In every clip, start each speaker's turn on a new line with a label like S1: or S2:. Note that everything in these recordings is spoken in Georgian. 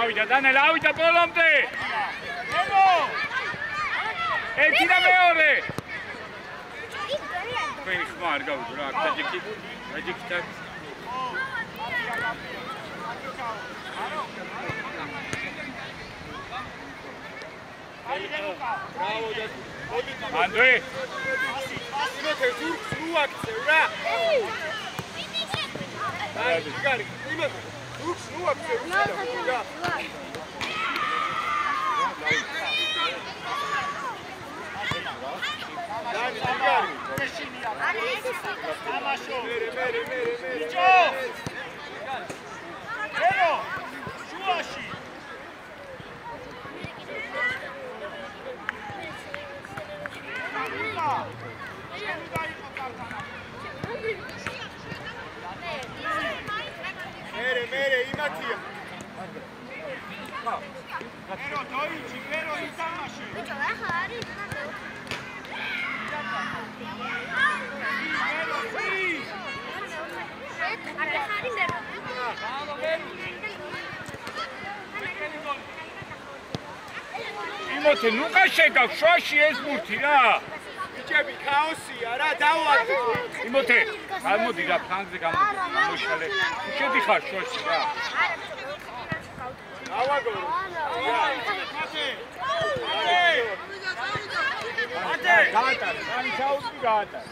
S1: ავიდა დანელა, ავიდა ბოლომდე. ერთი და მეორე. თქვენი ხმა არ გავიგო რა, აქ დაჯექით. Andrei! Imate zurg akciju, ra! Dani, Igari, imate zurg akciju, ra! Dani, Igari! Mere! Iđo! Eno! Šuaši! Mere, imatija. Pero, dojići, pero i tamaši. Imate, Lukašenka, šoši je zburti, ra? Iđebi, kaosija, ra, davati. Imate, almodi, ra, pangze gamošale. Iđebi, ha, šoši, ra. Davagoru. Ate! Gatar, ani čauski gatar.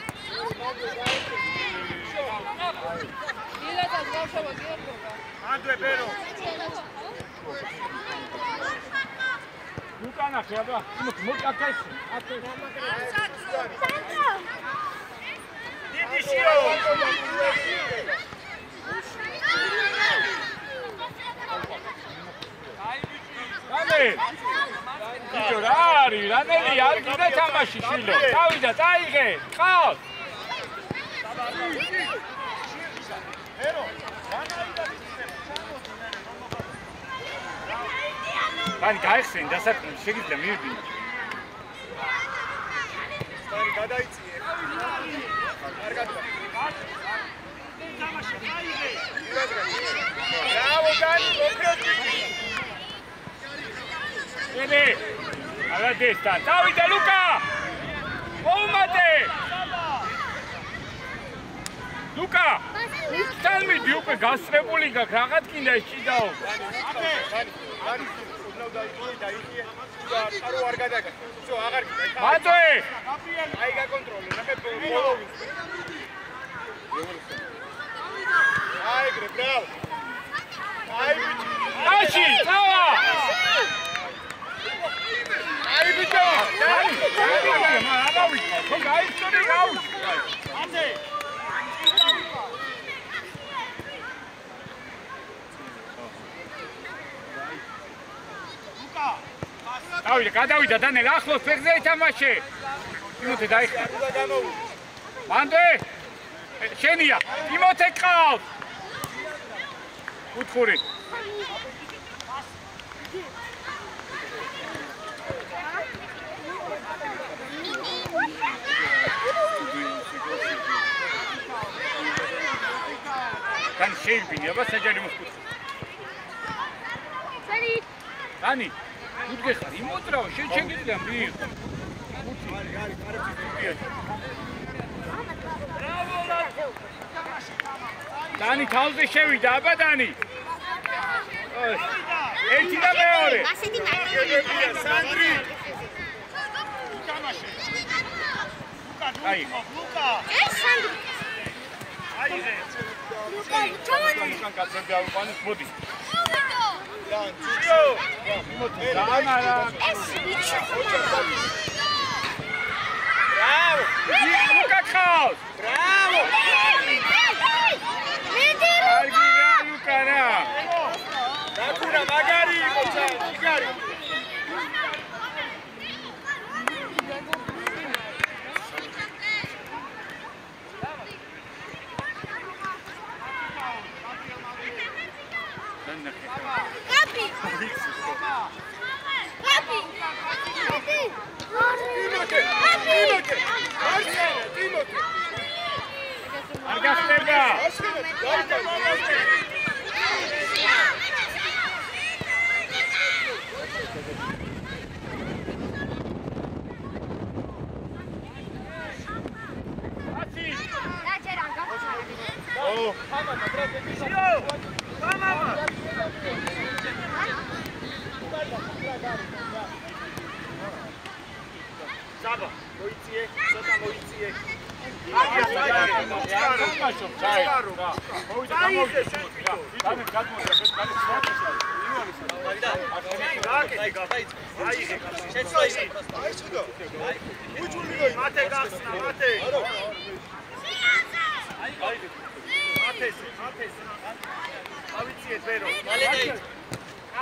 S1: Andrej, Bero. Lukana, treba. Imate, akajsi. Idi šio! Rane! Iđo, rari, raneli, ali gdje tamaši šilo? Davida, tajge, kao! Pani, გაიხსენ, დასაქმე, შეგიძლია მივიდინოთ. Pani, გადაიწიე. კარგად. თამაში, დაიღე. Bravo, Dani, მოკლედ. Ene, alla destra, Davide, Luca! Omate! Luca! Talmidi უკვე გასწრებული გაქვს, რაღაც კიდე შეჭიდაო. Dani, დაიხიე და არო არ გადაგა. всё, აღარ გიქნა. მათე! აი გაკონტროლე, ნახე ბოლოვინს. აი გრე, ბრავო. აი ბიჭი. აში, წავა! აი ბიჭო! Dani, მაგავი. ხო გაიწოდი გაუჩ. მათე! Davide, გადავიდა დანელა, ახლოს ფეხზე ითამაშე. იმოთე დაიხია. მანდე! შენია, იმოთე ყავს. უთხური. Dani, შეიბინე, აბა საჯარი მოხუცი. Dani, Udge xar, imodrao, შეგიძლია მიიღო. Dani, თავზე შევიდა, აბა Dani. ერთი და მეორე. ასეთი მაგარია, სანდრი. თამაში. Luka. ეს სანდრი. აიღე. Luka, ჩამოდი. კაცები ავიყვანეთ, მოდი. Cio! Bravo! Luca Kraus! Bravo! Argiga Luca na! Dakura magari Igari! Papi! საბა, მოიწიე, ცოტა მოიწიე.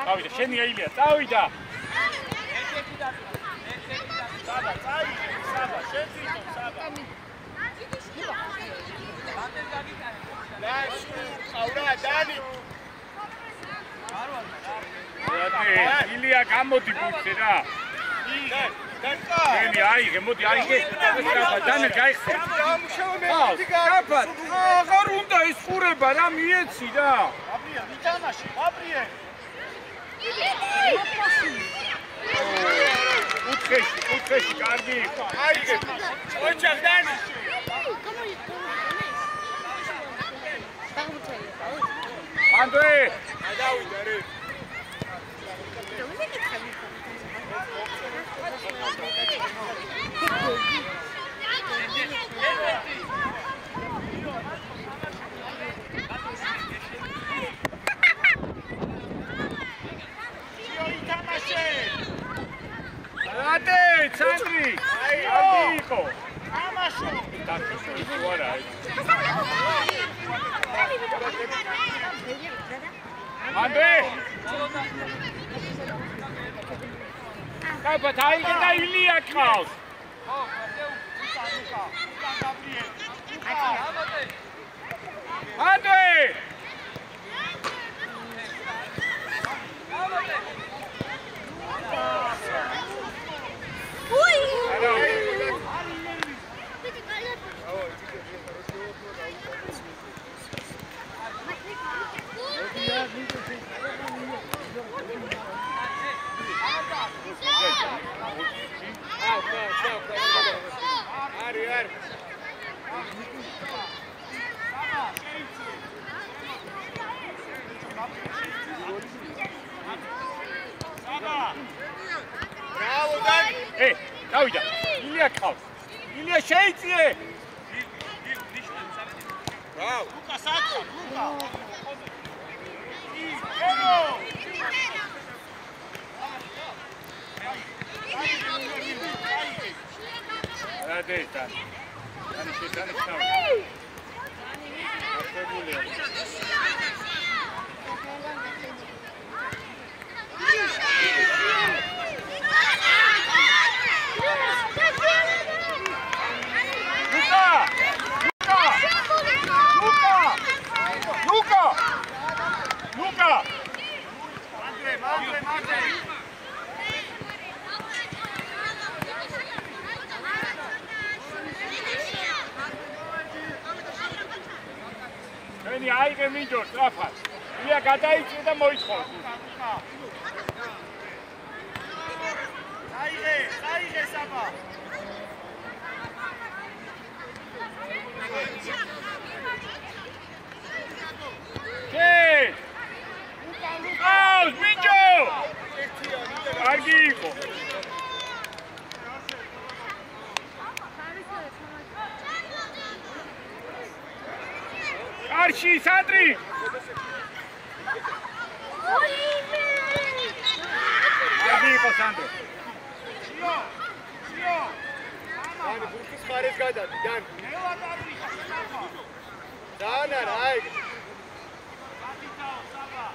S1: დავიდა, შენი აილია, წავიდა. საბა, წაიღე, საბა, შეძინო, საბა. აურა, დანი. ილია გამოდი გუჩე რა. შენი აიღე, მოდი აიღე. დანი გაიხსე. აღარ უნდა ის ხურება რა მიეცი რა. აბრია, მითამაში, აბრიე. უთხეში, კარგი იყო. აიღე. ოჩახ დანი. ანდრე. გადავიდა რე. ატე, ცანდრი. აი იყო. ამაშო. დაკისო არა. ანდრე. კაი, ბათაიგე და ილია ყავს. ხო, ანდრე. დავიდა. ილია ყავს. ილია შეიწიე. ვაუ. ლუკა საჭო, ლუკა. ელო. რადეთა. ani შეტანი ხავ. აკეთებულია. შენი აიღე მინჯო სწრაფად. ილია გადაიწე და მოიწყოს. აიღე საბა. კე! აუ, მინჯო! კარგი იყო. არში სანდრი. კარგი იყო სანდრო. შიო. დანი ბურთის ხარეს გადადი, დანი. დანა რა აიგე. გატიტაო საბა.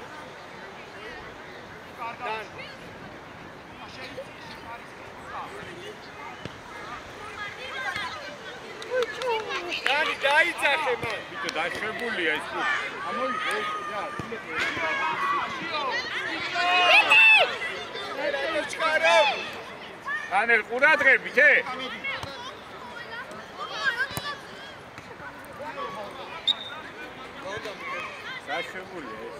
S1: დანი. დანი დაიძახე მან. ვიტო დაშვებულია ის კუ. ამოიღე რა, ჩქარო. დანელ ყურადღებით ე? დაშვებულია ეს.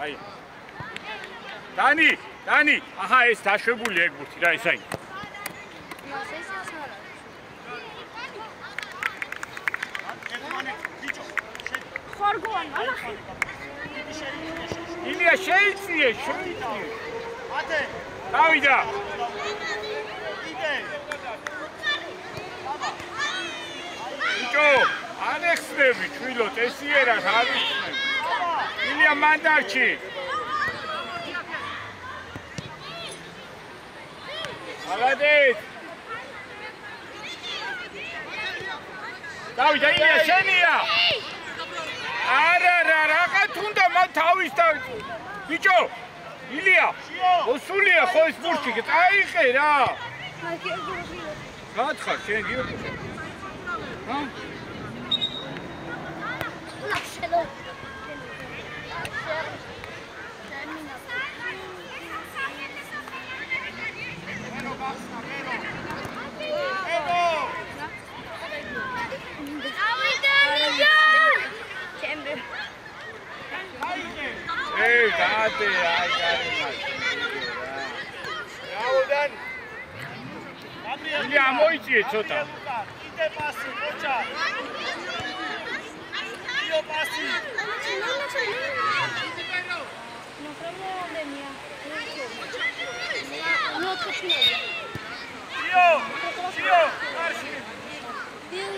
S1: აი დანი, აჰა ეს დაშვებული ეგბურთი რა ეს აი. ილია შეიძლება. ათე. დავიდა. ბიჭო, ანექსები ჩვილოთ, ესიერას არის. ილია მანდარჩი. молодец. დავიდა, ილია შენია. არა, რაღაც თუნდა მაგ თავის და ბიჭო, ილია, მოსულია ხო ეს ბურთი, წაიღე რა. გათხარ შენ გიოგი. ჰა? Hey, date, ay, Rauldan. Ილია მოიწიე ცოტა. იდე პასი, მოჭა. იო პასი. No problema. No problema. Io, marci. Dio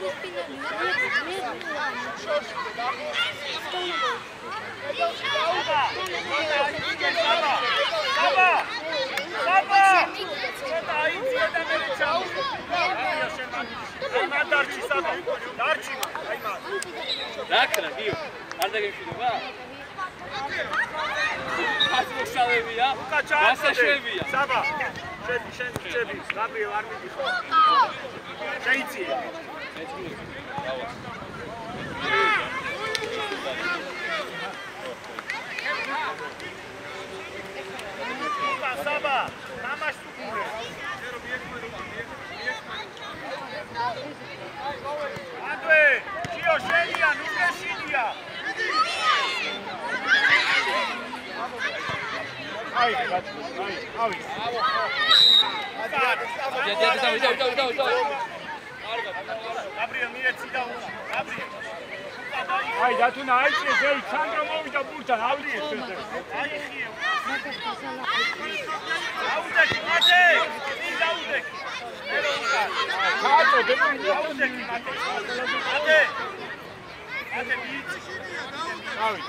S1: Saba, namash tukure. Andre, Gio Shelia, Nuke Shelia. Ai. Gabriel, მიეცი და Gabriel. Ai, da tu n-ai ce zei, Sandra mă uita burta, auzi este. Ai xie. Aude, mate. Aude. Cato, de nu aude, mate. Mate bici. Ai.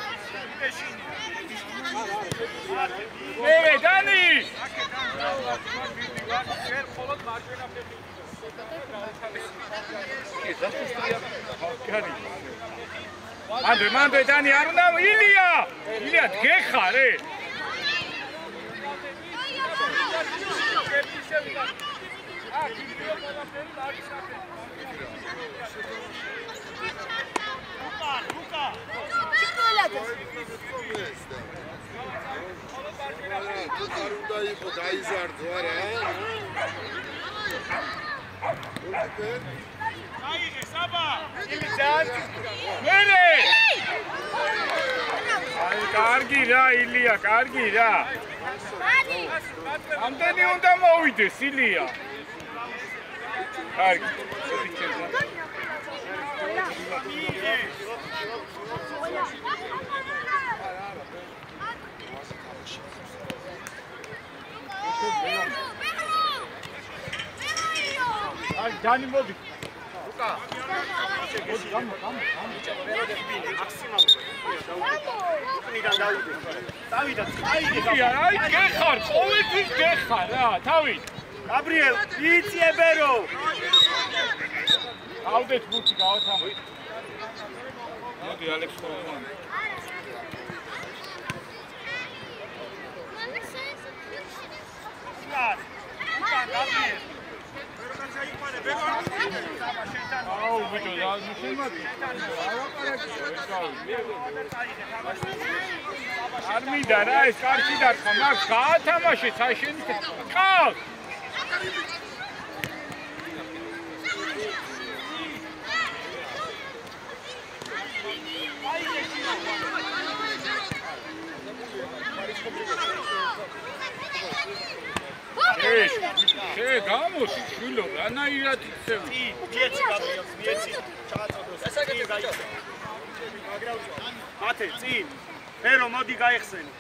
S1: Peșini. Bine, Dani. Mande, Dani, არ უნდა ილია, დგეხა რე. ლუკა. არ უნდა იყო დაიზარდო არა? აიღე საბა. იმიდან. მერე. აი, კარგი რა, ილია, კარგი რა. ამდენი უნდა მოვიდეს, ილია. კარგი. აი, დანი მოდი. ლუკა. მოდი, გამო. მაქსიმალურად. უკნიდან დავიდე. დავიდა, წაიგე. აი, გეხარ, ყოველთვის გეხარ რა, თავი. გაბრიელ, იწიებერო. ავდეთ ბურთი გავათამო. მოდი, ალექს ხომ. გაბრიელ. აუ ბიჭო, რა მიშენმატი? არ მინდა რა, ეს კარგი დარტყმა, მაგ გაათამაშე საშენ. ყავს. შე გამოდი შვილო რანაირად იცევი
S2: მიეცი გაბრიელს მიეცი ჩააწოდოს ესაგები გაიხსენე მათე წინ ფერო მოდი გაიხსენე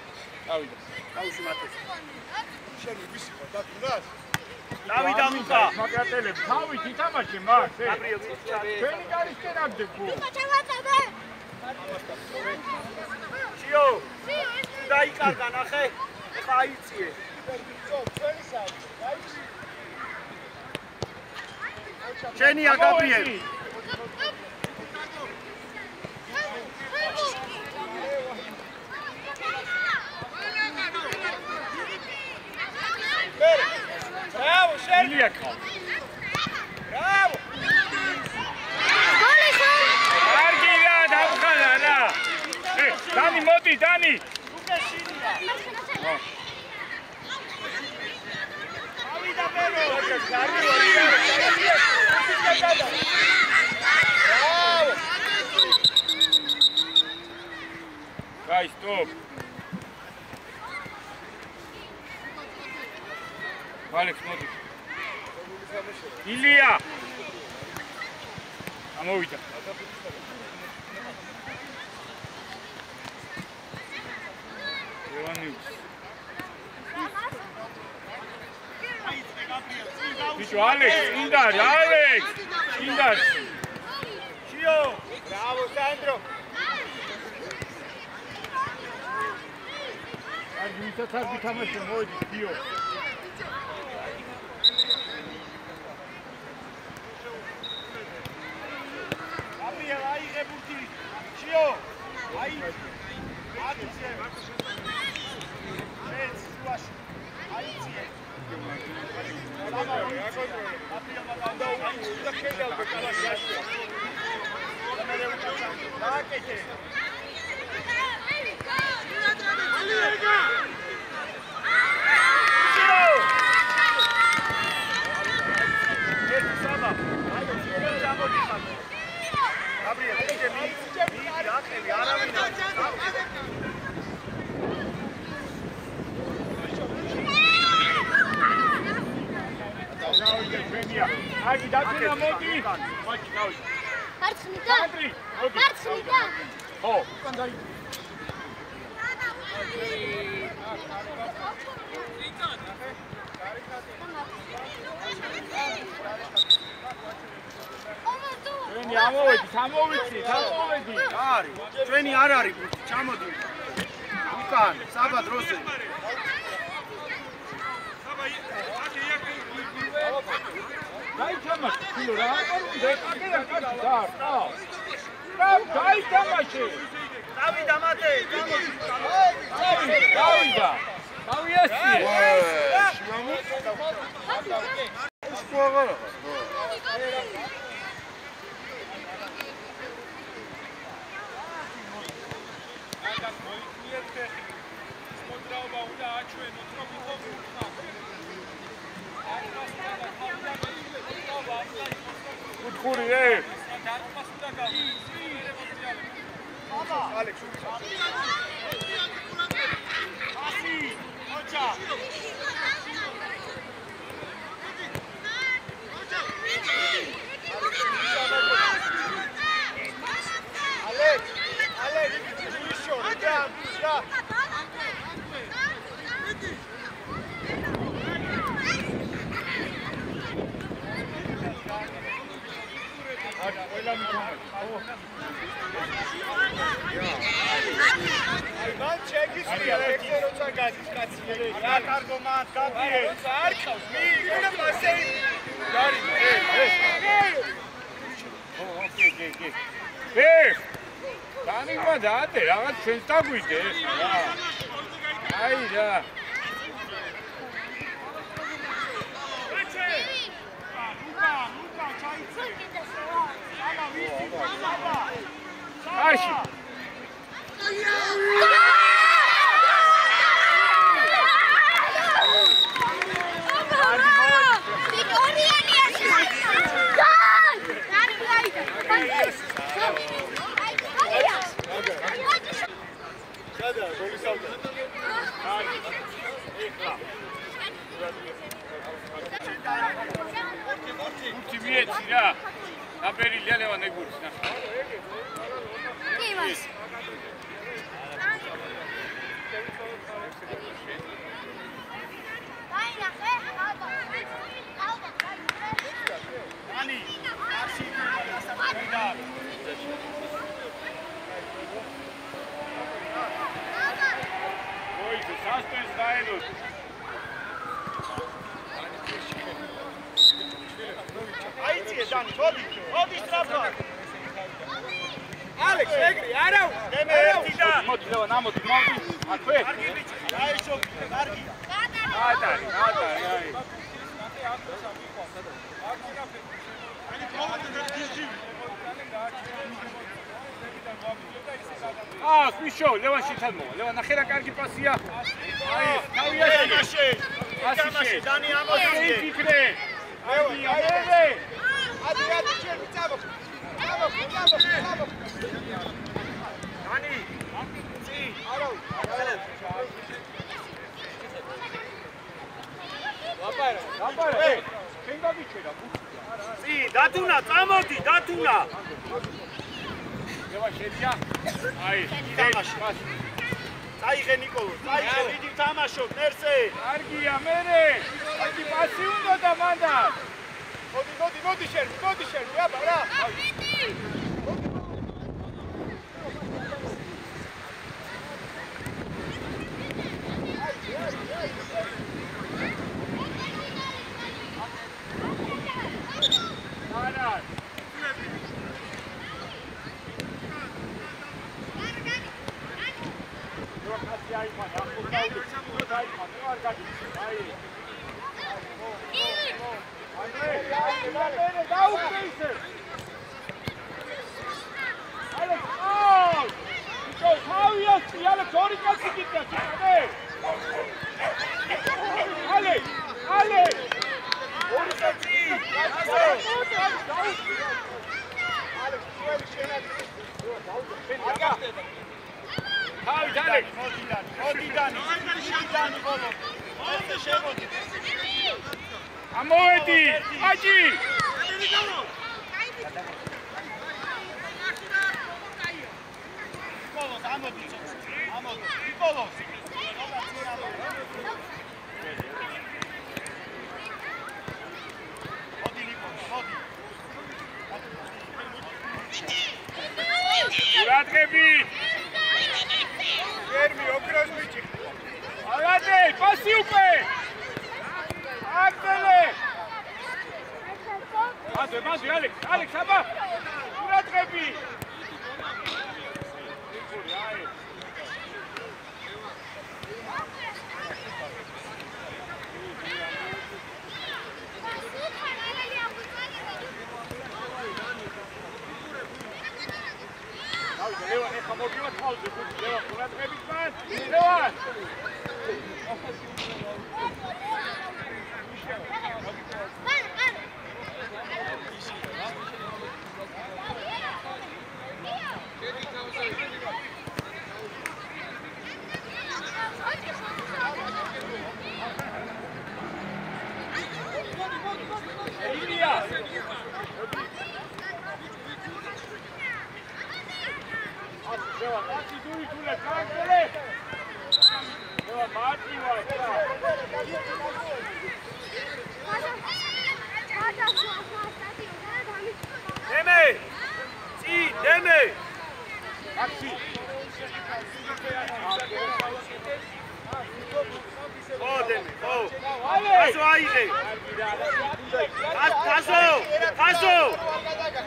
S1: დავიდა
S2: დაუში მათე
S3: შენ ვისი ხარ დაგუნდას
S2: დავიდა ლუკა
S1: მაგრატელებს თავით ითამაშე მაგ
S2: გაბრიელს
S1: ჩვენი კარისკენ აგდებ გულ
S2: შიო დაიკარგა ნახე ხა აიწიე შენია გაბრიელ
S3: Bravo,
S1: Ilya kal.
S3: Bravo.
S1: Argila davqala ra. Dani modi, Dani.
S2: ავიდა პერო
S3: Bravo.
S1: Guys, stop. Alex, modi. Ilya. Amovida. Ivanovic. Bicho, Alex, Indar, Alex. Indar.
S2: შიო
S3: Bravo, Sandro.
S1: Argi mitsatsargi tamashi moidi, Dio.
S2: გაბრიელ აიღე ბურთი შიო აი აკიცე მეც შუაში აიწიე დააკეთე Gabriel, ide mi, აკები, არავინ
S1: დავიდე ჩვენია. აგი დაგინა მოდი. მაჩი დავიდე.
S4: მარცხნიდან. მარცხნიდან.
S1: ხო. ჩვენი ამოვედი, სამოვიცი, სამოვედი.
S2: არის. ჩვენი არ არის ბურთი, ჩამოდი. უკან, საბა დროზე.
S1: დაიჩამაშე, ფილო რა აკეთე, აკეთე, და. რა დაიჩამაშე.
S2: დავიდა მათე, ჩამოდი.
S1: დავიდა. დავიასი. Kutxuri,
S3: Alex,
S2: ასი, ოჩა.
S3: Alex, Alisho, da. მან შეგისმია ეგრე როცა გადის კაცი
S2: რა კარგო მათ გაბრიელ.
S3: როცა არ ხავს მიიღე მასე გარი
S1: დანიგმა დაადე, რაღაც ჩვენს დაგვიდე ეს რა. აი რა.
S2: ლუკა ჩაიცე.
S1: Ashi. იცი რა. დაბერილია ლევან ეგურის ნახე.
S4: კი მას. დაინახე, ალბა.
S2: Ani, arsi დასაფრდა.
S1: ოი, სასპენს დაედო.
S2: აიწიე დანი, მოდი. მოდი სწრაფად.
S3: ალექს, ეგრე, არა.
S2: დემე ერთი და.
S1: მოდი ლევან, ამოდი, მოდი. აქვე.
S2: კარგი ბიჭი, დაიშო, კარგი.
S1: ატარი, აი. Смешно, Леван щитанмо. Леван, нахера карги пасия? Ай,
S2: ნაშე.
S1: Асише.
S2: დანი ამოდი.
S1: Фикре. Ай,
S3: ადი ჩემი წამო.
S2: დანი. წი.
S3: არა.
S1: დაბარე. შენ გაგიჩერა.
S2: წი, დათუნა, წამოდი, დათუნა.
S1: ლევან შედია. აი,
S2: თამაში. წაიღე ნიკოლო, წაიღე, დიდი თამაშო, მერსე.
S1: კარგია, მერე. აი, პასი უნდა და მანდა.
S3: მოდი შენ, აბა რა.
S1: ამოვედი, აჯი!
S2: ნიკოლოს ამოდი, ნიკოლოს. მოდი ნიკოლო, მოდი.
S1: ურადღები!
S3: გერმი ოქროს ბიჭი.
S1: ალადე, პასი უკვე! აგდელე! მანდე, ალექს, აბა! ურადღები! ლევან, ეხა მოგივა თავზე, ლევან, ურადღებით მან! ლევან!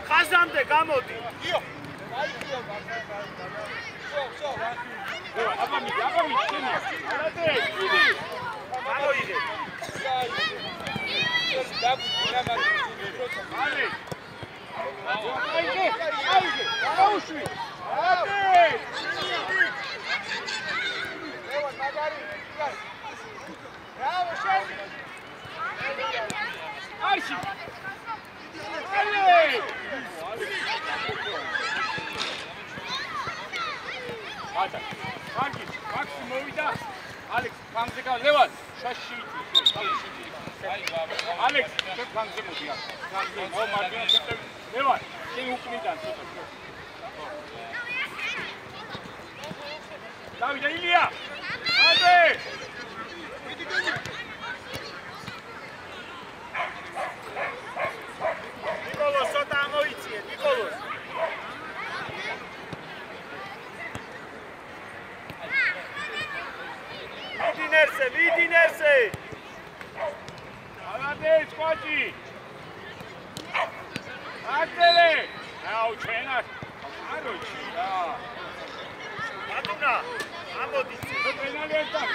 S1: ხაზამდე გამოდი. ალექს, ხამზე გა, ლევან შაში ალექს შენ ფლანგზე მოდი აქ ფლანგზე მო მარჯვენა ცენტრი მე ვარ შენ უკნიდან ცოტა დავიდა ილია ანდე
S2: ნიკოლოს ცოტა ამოიწიე ნიკოლოს ვიდინერსე
S1: ალადეც ყვაჭი აკელე აუ ჩვენას აროჩი რა
S2: ბატონა ამოდი
S1: ტრენალიერთან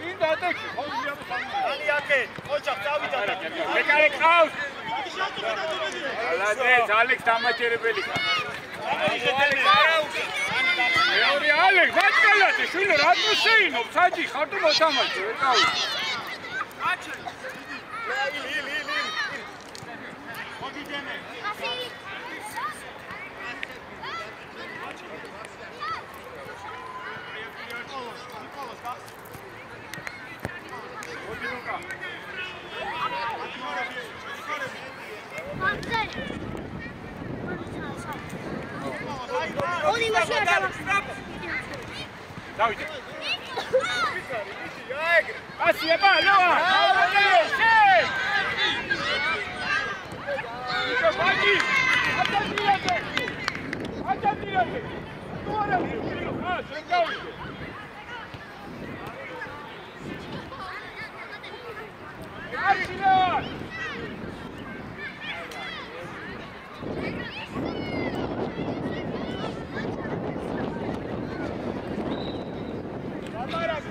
S1: ინდა დაკი ხოჭია
S2: ანი აკე ოჩახ დავიდა
S1: მეკარე ყავს ალადეც ალექს დამაჯერებელი მეორე ალექს ბატკალაძე შვილო რატო შეინო საჯი ხარ თუ მოთამაშე ეკავი აჩე ლი მოგიძენე Davide. Assi, va, no! Vai! Attendete! Ora, cercate! Arsilan!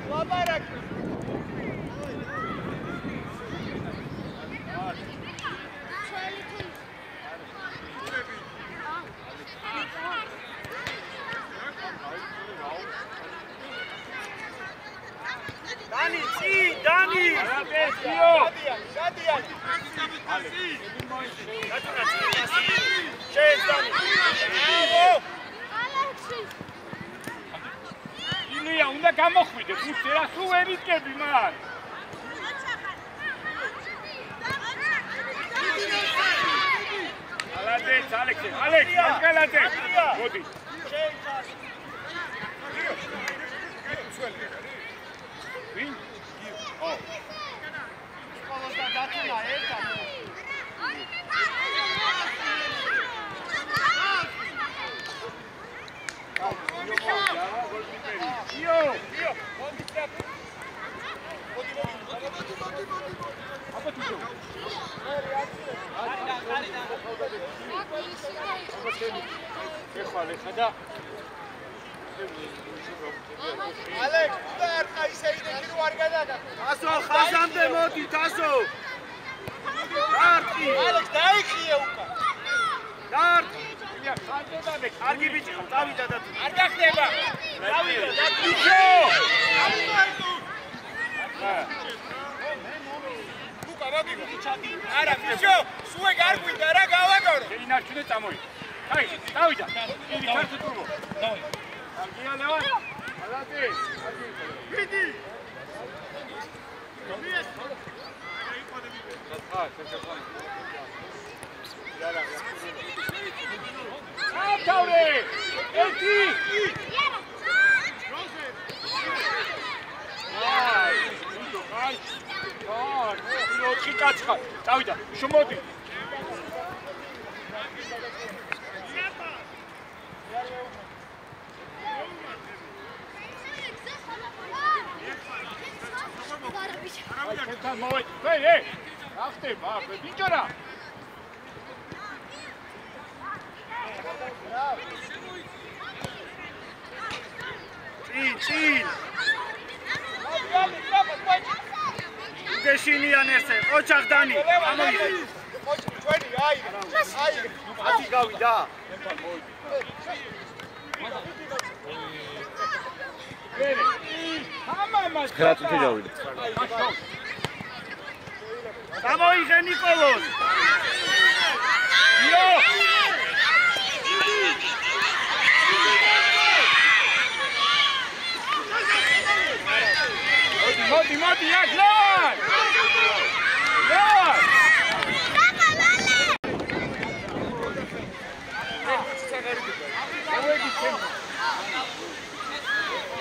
S3: Labarak.
S2: Dani!
S1: ილია, უნდა გამოხვიდე, ფუძე რა სულ ვერ იტკები მან. ალადეც, ალექსი, მაგალადე. მოდი. ვინ? ო.
S2: სკოლას და დათუნა ერთად.
S1: Io!
S3: Alex, dar qaisei de kiru ar gadada.
S2: Taso khazande modi taso. Darki.
S3: Alex, daixie uka.
S2: Darki.
S1: არგი ბიჭი ხარ, დავიდა და
S3: არ გახდება.
S1: დავიდა და ბიჭო.
S3: უკა მაგიგი ჩადი. არა ბიჭო, სუე გარგვიდა რა გავაგორო.
S1: ინარჩუნე წამოი. აი, დავიდა. იგი ჩართო თურმო. დავი. არგია ლევან. ალათი. ვიდი. მომიეს. აა, შეხება. Atore! Eti! Ai, muito mais. Ah, não chicacha. Davida, shomodi. Ei, ei! Afte, va, bichora.
S2: Cin. Deșinian este. Oceac Dani.
S3: Ჩვენი აი.
S2: ათი გავიდა.
S1: ხერატი გავიდა.
S2: გამოიღე ნიკოლოს.
S1: იო! მოდი, აქ ლევან! ლევან!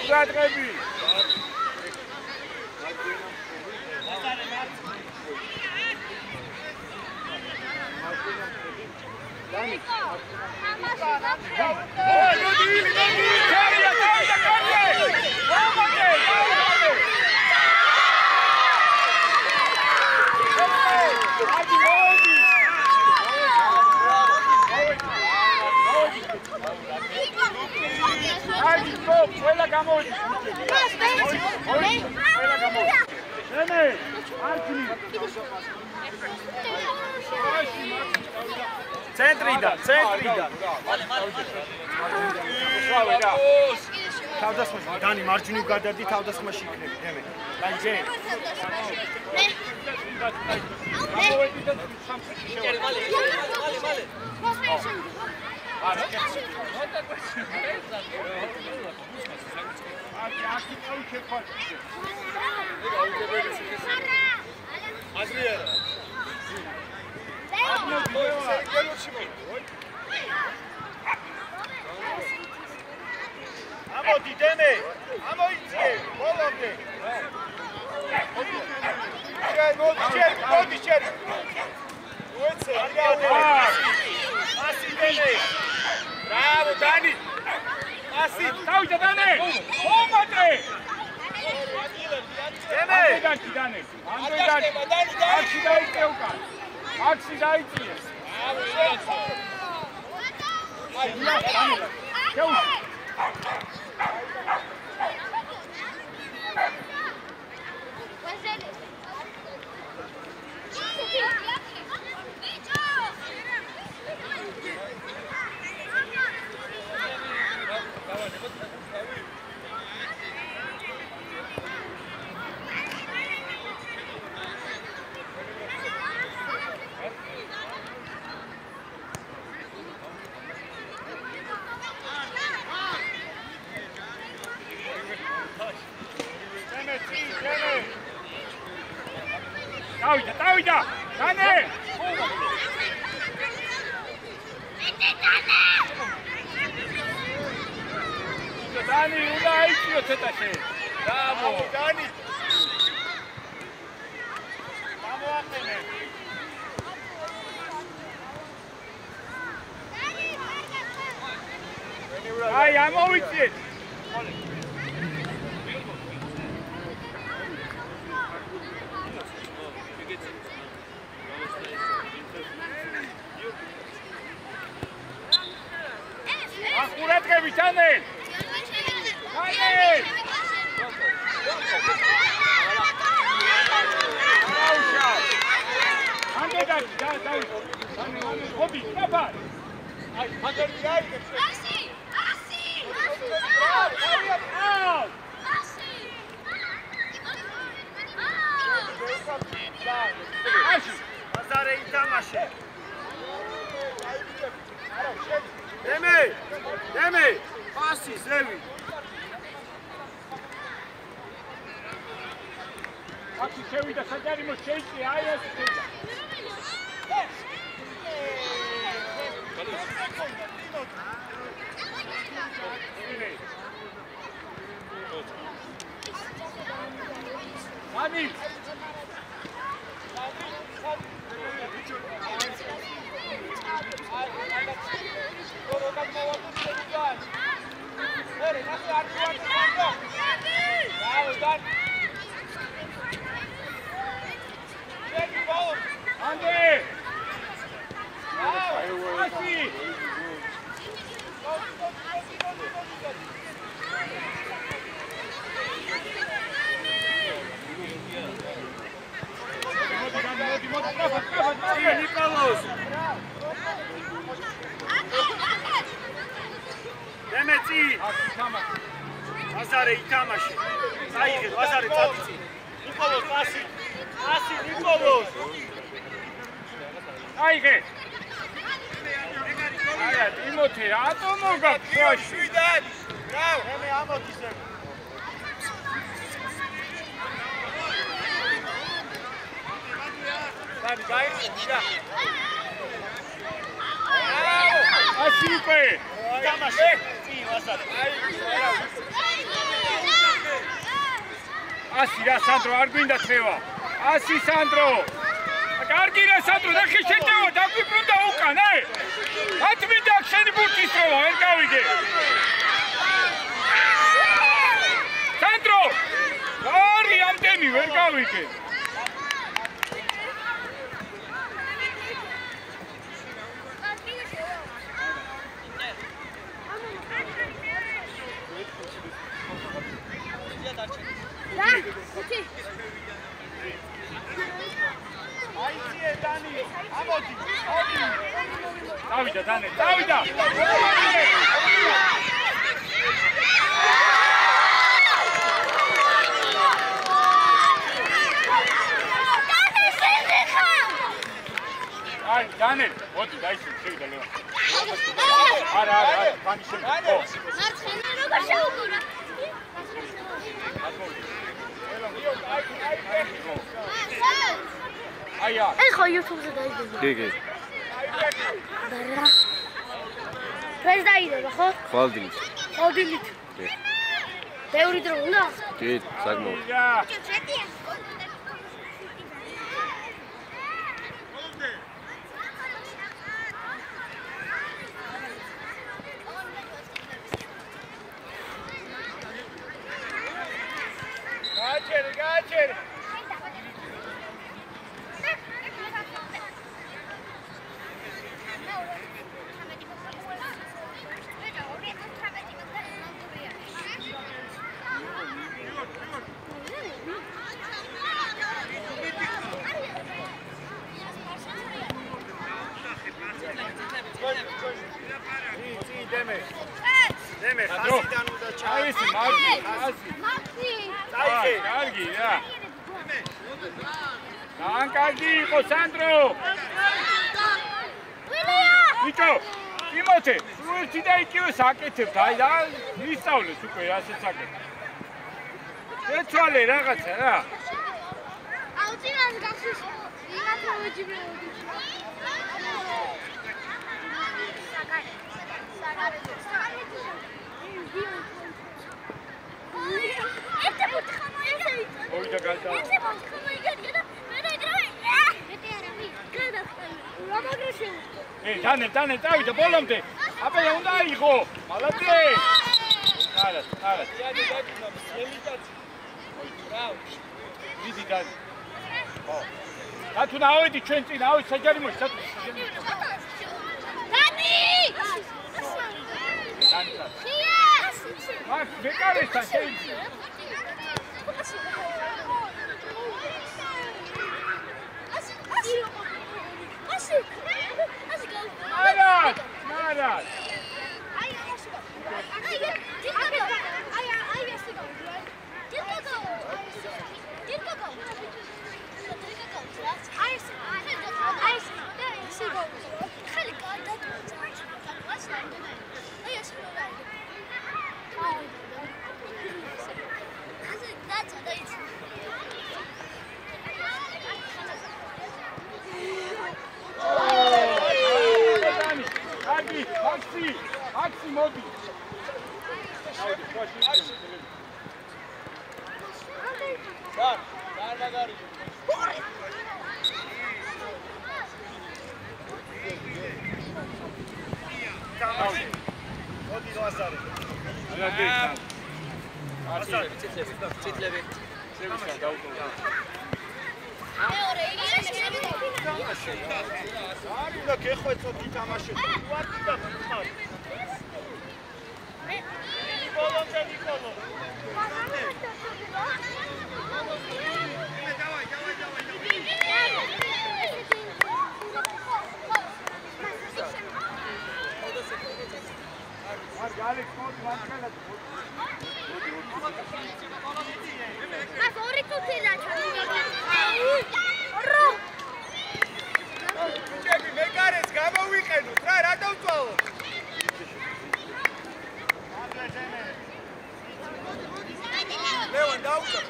S1: გადღები. ყველა გამოდი. ყველა გამოდი. ნენე, არქინი.
S2: ცენტრიდან. თავდასხმაში დანი მარჯვნივ გადადი თავდასხმაში იქნები, ნემე. დაიჯე.
S1: გამოვედი და სამში შევედი. მალე. არა,
S3: ამოდი დემე, ამოიწიე, ბოლომდე. მოდი შენ. უეცე, ასი დემე. ბრავო დანი. ასი,
S1: დავიდა დანე. მომატე.
S3: დემე.
S1: დანე. აქში დაიწე უკან. აქში დაიწიე. აი, შეუ. დავიდა, დანე! დანი, უნდა აიწიო ცოტაში.
S3: ბრავო, დანი. გამოაყენე.
S1: აი, ამოვიწიეთ. ახურატები ჩანე. Hobby, papa. Ay, hacer mirar. Así. Así.
S2: Azare ითამაშე. დემე. პასი ზევი.
S1: აქ შევიდა საჯარიმო შეიწია, აი ეს შევიდა. Mami! Ande! Así!
S2: ნიკოლოს! დემეცი! აზარე ითამაშე. საიღე, აზარე წაწიწი. ნიკოლოს პასი. პასი ნიკოლოს.
S1: აიღე. არა, ტიმოთე, რატომ მოგაქვს?
S3: შვიდად. ბრავო.
S2: მე ამოდის.
S3: გაიხიდა.
S1: ასიპე.
S2: თამაში. წინ ვასად.
S1: ასი რა სანდრო არ გვინდა ხევა. ასი სანდრო. კარგი რა სანდრო, ნახე შეტევა, დაგვიბრუნდა უკან, ე? ათ მინდა შენი ბურთის როვა, ვერ გავიგე. სანდრო! არი ამდენი ვერ გავიგე.
S3: აიციე დანი, ამოდი.
S1: დავიდა დანე, დავიდა. აი, დანე, მოდი დაიშვი, შევიდა ლევა. არა, ფანი შევიდა.
S4: მარცხენა როგორ შევუყურა?
S1: აია.
S4: ეს ხო YouTube-ზე დაიდება.
S5: კი.
S4: და ეს დაიდება, ხო?
S5: ხვალდილით.
S4: ხვალდილით.
S5: კი.
S4: ბევრი დრო უნდა?
S5: კი, საკმაოდ.
S3: გააჩერე. დემე, ხასიდან უნდა
S1: ჩაისი, მაგი. კარგი რა. კარგი იყო სანდრო. ვიჭო, იმოთე, სულ და იკივე საკეთებთ, აი და ისწავლეს უკვე ასეც საკეთებ. ეცვალე რაღაცა რა.
S4: აუ წინას გახსის იმათ მოვეჯიბრეოდი.
S1: მოვიდა გადა. დანე, დავიდა ბოლომდე. აბა უნდა აიღო. მალადე. არა. დიდი დანი. ხო. დათუ დავედი ჩვენ წინ, ავი საჯარი მოშ, დათუ.
S4: დანი!
S1: მაგ ვეკარესთან შეიძლება. არა. Maxi მოდი.
S3: დარბაგარი. მოდი ვასარე.
S1: ვასარე, ციტლები. შევისა დაუყო.
S4: მეორე იგივე
S3: არ უნდა გეხვეწოთ ითამაშოთ. ვარდი და ხარ. ნიკოლო.
S1: არ გალექოთ ვარკალა.
S4: მას ორი თუთილა ჩამიგაგა.
S3: ჩები მეკარეს გამოვიყენოთ რა დავწვალოთ. ლევან დაუწვა.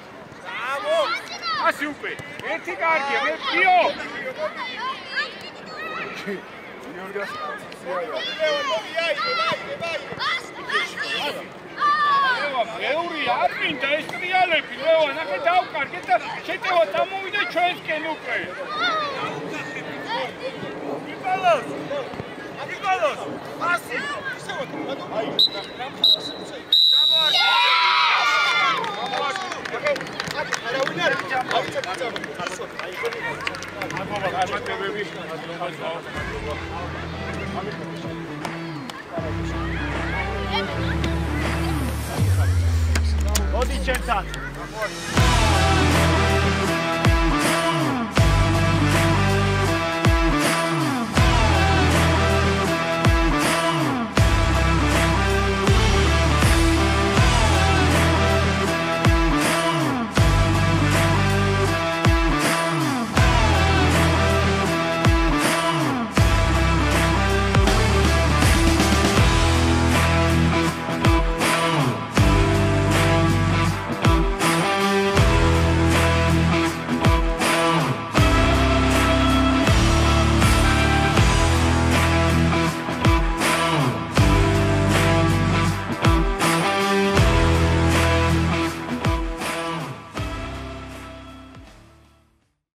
S1: პასი უკვე. ერთი კარგია, მე პიო. მეური არ მინდა ეს ტრიალები, ლევა, ნახე დავკარგეთ და შეტევა დამოვიდა ჩვენსკენ უკვე.
S2: ნიკოლოს, პასი. მოდი ჩემთან.